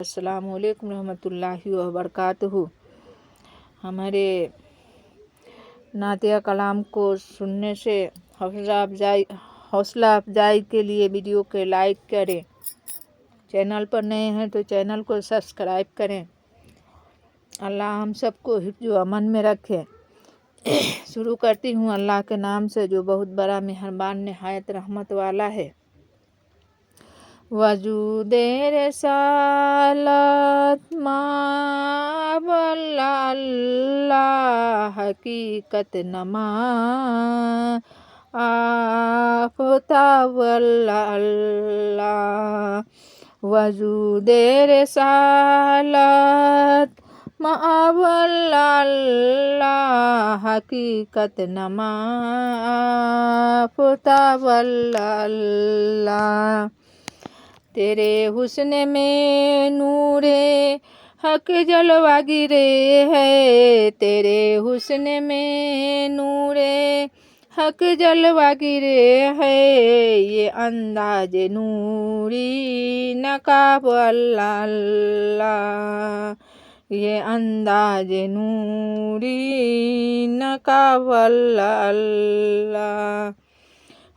السلام علیکم رحمۃ اللہ وبرکاتہ۔ ہمارے نعتیہ کلام کو سننے سے حوصلہ افزائی کے لیے ویڈیو کے لائک کریں، چینل پر نئے ہیں تو چینل کو سبسکرائب کریں۔ اللہ ہم سب کو حفظ و امن میں رکھے۔ شروع کرتی ہوں اللہ کے نام سے جو بہت بڑا مہربان نہایت رحمت والا ہے۔ وجود رسالت مآب اللہ، حقیقت نما آفتاب اللہ۔ وجود رسالت مآب اللہ، حقیقت نما آفتاب اللہ۔ تیرے حسن میں نور حق جلوہ گرے ہے، تیرے حسن میں نور حق جلوہ گرے ہے، یہ انداز نوری نقاب اللہ اللہ، یہ انداز نوری نقاب اللہ اللہ۔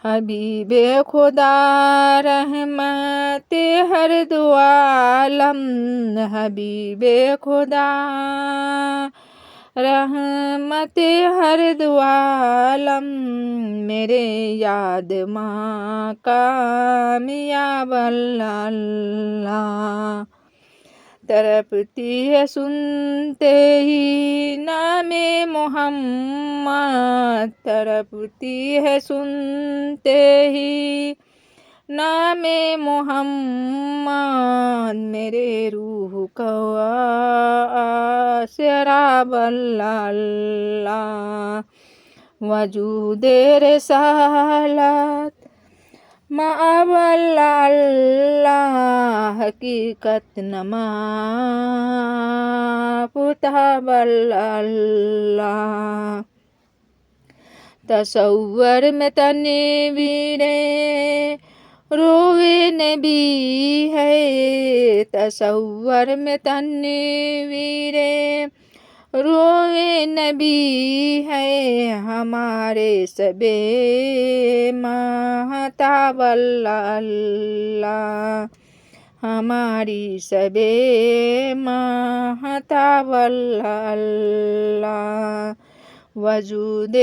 حبیب خدا رحمت ہر دو عالم، حبیب خدا رحمت ہر دو عالم، میرے یاد ماں کامیاب اللہ اللہ۔ تڑپتی ہے سنتے ہی نام محمد، تڑپتی ہے سنتے ہی نام محمد، میرے روح کو سیراب اللہ اللہ۔ وجود رسالت مآب اللہ، حقیقت نما آفتاب اللہ۔ تصور میں تنویر روئے نبی ہے، تصور میں تنویر روئے نبی ہے، ہمارے شبِ ماہتاب اللہ اللہ، ہماری شبِ ماہتاب اللہ اللہ۔ وجود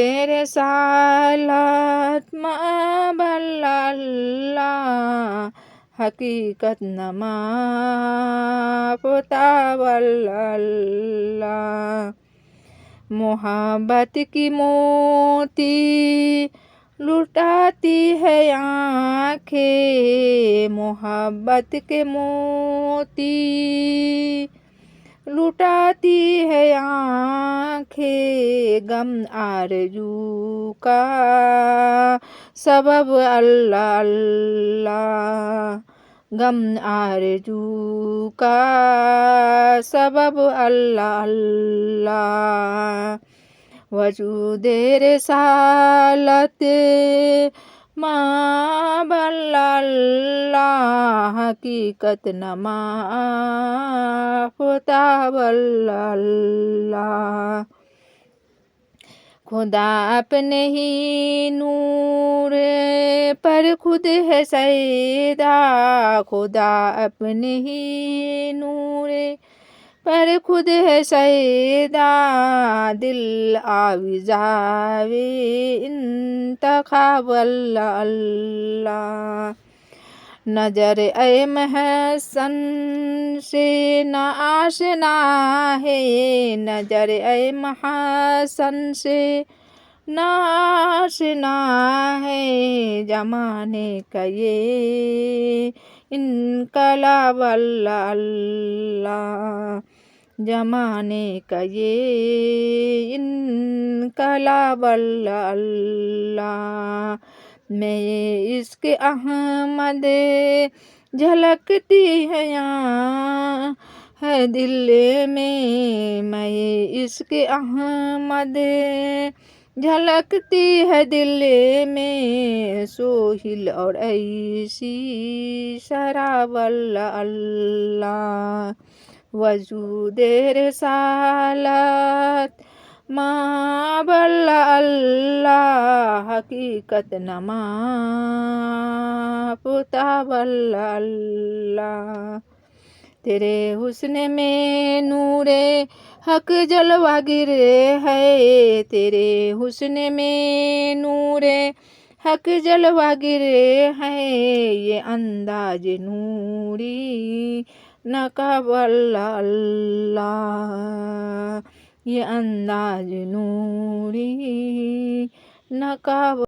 رسالت مآب اللہ، حقیقت نما آفتاب اللہ اللہ۔ محبت کی موتی لٹاتی ہے آنکھیں، محبت کے موتی لٹاتی ہے آنکھیں، غم آرزو کا سبب اللہ اللہ، غم آرزو کا سبب اللہ اللہ۔ وجود رسالت مآب اللہ، حقیقت نما آفتاب اللہ اللہ۔ خدا اپنے ہی نور پر خود ہے سیدا، خدا اپنے ہی نور پر خود ہے سیدا، دل آویزاوی انتخاب اللہ اللہ۔ نظر اے محسن سے نہ آشنا ہے، نظر اے محسن سے نہ آشنا ہے، زمانے کا یہ انقلاب اللہ اللہ، زمانے کا یہ انقلاب اللہ اللہ۔ میں عشق احمد جھلکتی ہے یہاں ہے دل میں، میں عشق احمد جھلکتی ہے دل میں سوہل اور ایسی شراب اللہ اللہ وجود رسالت ماں اللہ اللہ حقیقت نما پتا اللہ اللہ تیرے حسن میں نور حق جلوہ گر ہے تیرے حسن میں نور حق جلوہ گر ہے یہ انداز نوری نقاب اللہ اللہ یہ انداز نوری نقاب